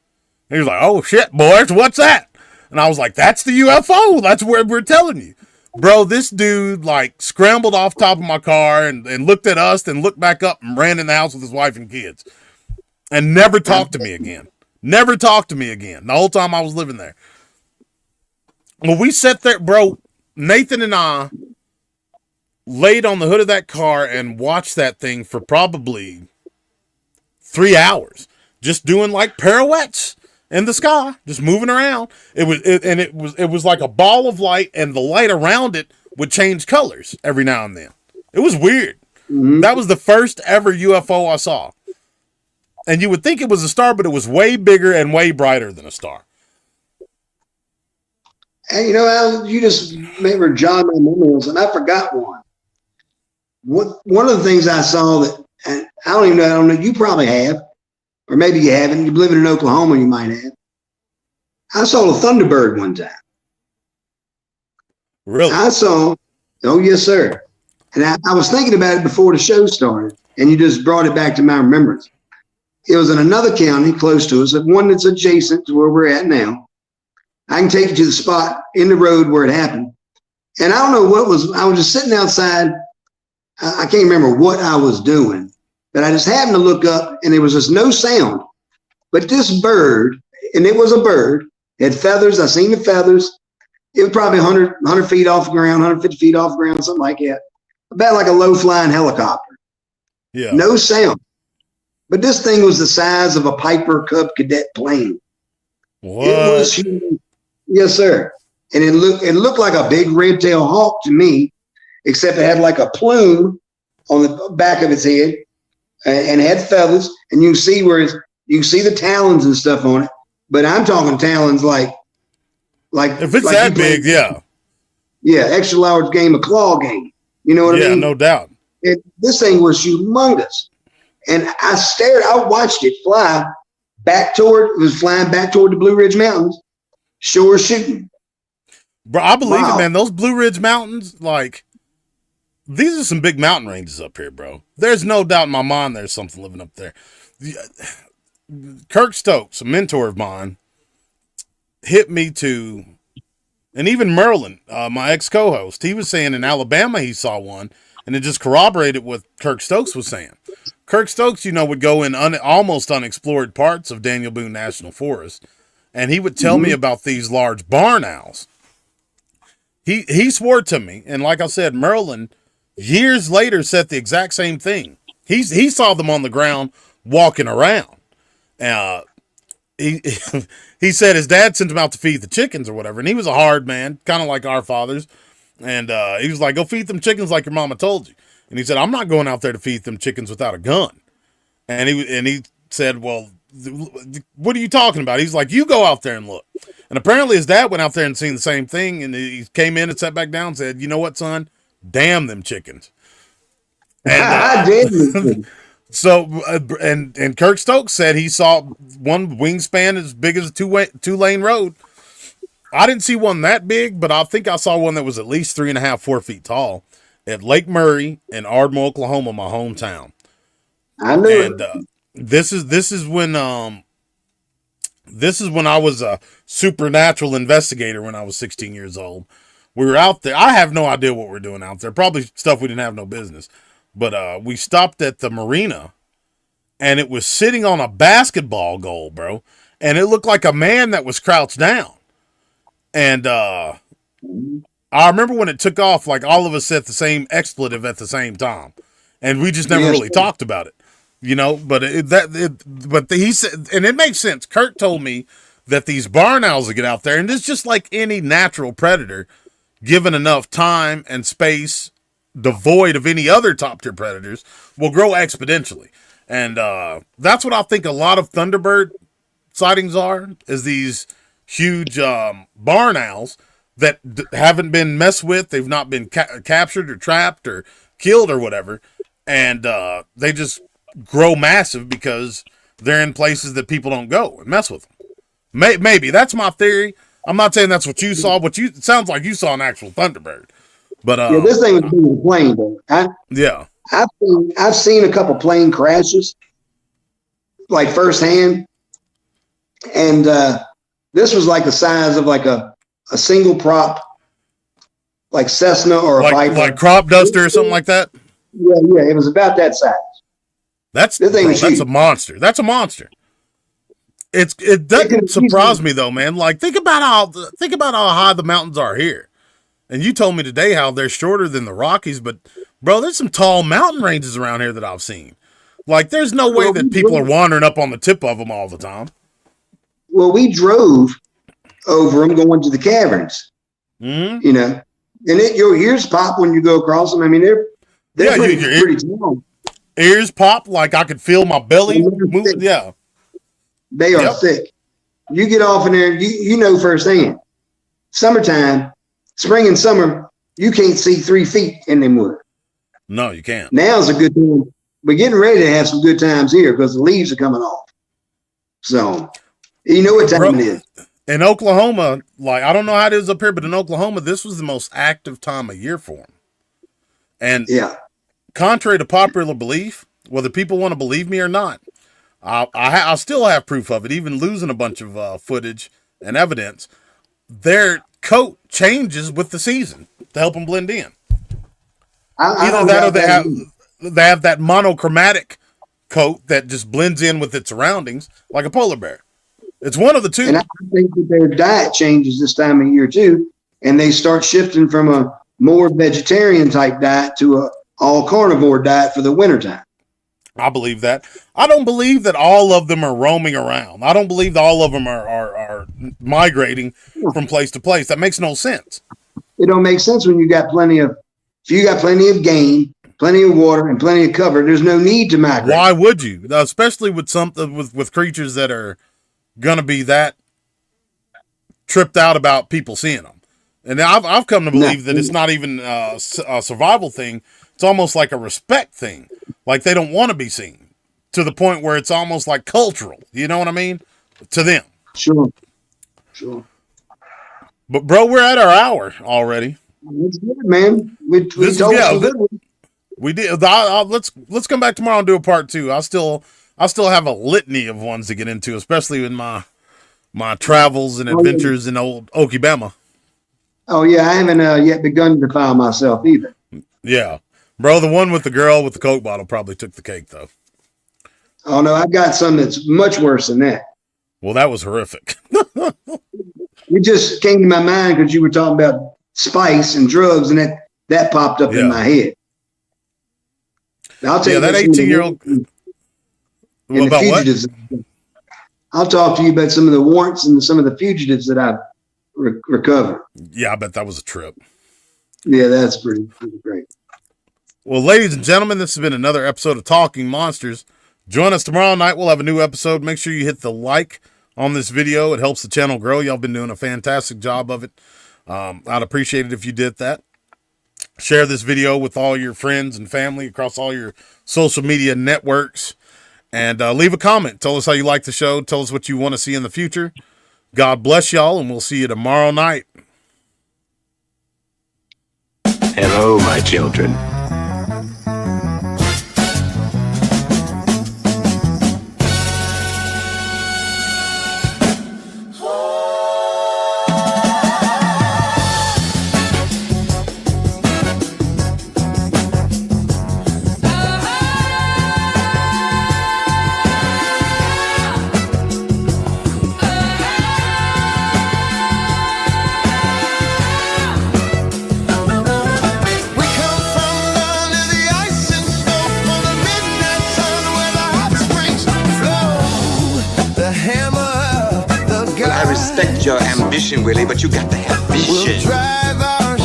And he was like, oh, shit, boys, what's that? And I was like, that's the UFO. That's where we're telling you. Bro, this dude scrambled off top of my car and looked at us and looked back up and ran in the house with his wife and kids. And never talked to me again. Never talked to me again. The whole time I was living there. Well, we sat there, bro. Nathan and I laid on the hood of that car and watched that thing for probably 3 hours. Just doing pirouettes in the sky, just moving around. It was like a ball of light, and the light around it would change colors every now and then. It was weird. Mm-hmm. That was the first ever UFO I saw. And you would think it was a star, but it was way bigger and way brighter than a star. And Al, you just made me jog my memories, and I forgot one. One of the things I saw that, and I don't know, you probably have, or maybe you haven't. You're living in Oklahoma, you might have. I saw a Thunderbird one time. Really? Oh, yes, sir. And I was thinking about it before the show started, and you just brought it back to my remembrance. It was in another county close to us, one that's adjacent to where we're at now. I can take you to the spot in the road where it happened. And I don't know I was just sitting outside. I can't remember what I was doing, but I just happened to look up, and there was just no sound. But this bird, and it was a bird, had feathers. I seen the feathers. It was probably 100 feet off the ground, 150 feet off the ground, something like that. About like a low-flying helicopter. Yeah. No sound. but this thing was the size of a Piper Cub Cadet plane. What? It was huge. Yes, sir. And it looked like a big red-tailed hawk to me, except it had like a plume on the back of its head and had feathers. And you can see the talons and stuff on it. But I'm talking talons like If it's like that you play- big, yeah. Yeah, extra large game, a claw game. You know what I Yeah, mean? no doubt. This thing was humongous. And I watched it flying back toward the Blue Ridge Mountains, shore shooting. Bro, I believe Wow. it, man. Those Blue Ridge Mountains, like, these are some big mountain ranges up here, bro. There's no doubt in my mind there's something living up there. Kirk Stokes, a mentor of mine, hit me to, and even Merlin, my ex-co-host, he was saying in Alabama he saw one, and it just corroborated what Kirk Stokes was saying. Kirk Stokes, would go in almost unexplored parts of Daniel Boone National Forest, and he would tell me about these large barn owls. He swore to me, and like I said, Merlin, years later, said the exact same thing. He saw them on the ground walking around. He he said his dad sent him out to feed the chickens or whatever, and he was a hard man, kind of like our fathers. And he was like, "Go feed them chickens like your mama told you." And he said, "I'm not going out there to feed them chickens without a gun." And he said, "Well, what are you talking about?" He's like, "You go out there and look." And apparently his dad went out there and seen the same thing, and he came in and sat back down and said, "You know what, son? Damn them chickens." And I did. so, and Kirk Stokes said he saw one wingspan as big as a two-lane road. I didn't see one that big, but I think I saw one that was at least 3.5, 4 feet tall at Lake Murray in Ardmore, Oklahoma, my hometown. I knew And it. this is when I was a supernatural investigator when I was 16 years old. We were out there. I have no idea what we're doing out there. Probably stuff we didn't have no business. But we stopped at the marina, and it was sitting on a basketball goal, bro. And it looked like a man that was crouched down. And I remember when it took off, like all of us said the same expletive at the same time, and we just never Yes. really talked about it, But he said, and it makes sense. Kurt told me that these barn owls will get out there, and it's just like any natural predator, given enough time and space, devoid of any other top tier predators, will grow exponentially. And that's what I think a lot of Thunderbird sightings are, is these huge barn owls that haven't been messed with. They've not been captured or trapped or killed or whatever. And they just grow massive because they're in places that people don't go and mess with them. Maybe that's my theory. I'm not saying that's what you saw. It sounds like you saw an actual Thunderbird. But Yeah, this thing was being a plane, though. yeah. I've seen a couple plane crashes, like firsthand, and this was like the size of like a single prop, like Cessna or a Viper. like crop duster or something like that. Yeah, it was about that size. That's This thing was that's huge. a monster. That's a monster. It doesn't surprise me though, man. Like think about how high the mountains are here. And you told me today how they're shorter than the Rockies, but bro, there's some tall mountain ranges around here that I've seen. Like there's no way that people are wandering up on the tip of them all the time. Well, we drove over them going to the caverns, Mm-hmm. and your ears pop when you go across them. I mean, they're Yeah, pretty tall. Ears pop like I could feel my belly moving. Yeah. They are Yep. thick. You get off in there, you know firsthand. Summertime, spring and summer, you can't see 3 feet in them woods. No, you can't. Now's a good time. We're getting ready to have some good times here because the leaves are coming off. So, you know what time Bro, it is. in Oklahoma, like I don't know how it is up here, but in Oklahoma, this was the most active time of year for them. And Yeah. contrary to popular belief, whether people want to believe me or not, I still have proof of it, even losing a bunch of footage and evidence. Their coat changes with the season to help them blend in. I Either don't that or doubt they have that monochromatic coat that just blends in with its surroundings like a polar bear. It's one of the two. And I think that their diet changes this time of year too, and they start shifting from a more vegetarian type diet to a all carnivore diet for the wintertime. I believe that. I don't believe that all of them are roaming around. I don't believe that all of them are migrating from place to place. That makes no sense. It don't make sense when you got plenty of, if you got plenty of game, plenty of water, and plenty of cover. There's no need to migrate. Why would you? Especially with something with creatures that are gonna be that tripped out about people seeing them. And I've come to believe that it's not even a survival thing. It's almost like a respect thing. Like they don't want to be seen, to the point where it's almost like cultural. You know what I mean? To them. Sure. But bro, we're at our hour already. That's good, man. We told some good ones. We did. Let's come back tomorrow and do a part 2. I still have a litany of ones to get into, especially in my travels and adventures in old Okibama. Oh yeah, I haven't yet begun to defile myself either. Yeah, bro, the one with the girl with the Coke bottle probably took the cake though. Oh no, I've got some that's much worse than that. Well, that was horrific. It just came to my mind because you were talking about spice and drugs, and that popped up in my head. I'll tell you that 18-year-old. What about fugitives. What? I'll talk to you about some of the warrants and some of the fugitives that I've recovered. Yeah, I bet that was a trip. Yeah, that's pretty great. Well, ladies and gentlemen, this has been another episode of Talking Monsters. Join us tomorrow night. We'll have a new episode. Make sure you hit the like on this video. It helps the channel grow. Y'all been doing a fantastic job of it. I'd appreciate it if you did that. Share this video with all your friends and family across all your social media networks. And leave a comment. Tell us how you like the show. Tell us what you want to see in the future. God bless y'all, and we'll see you tomorrow night. Hello, my children. Respect your ambition, Willie, but you got to have vision. We'll drive our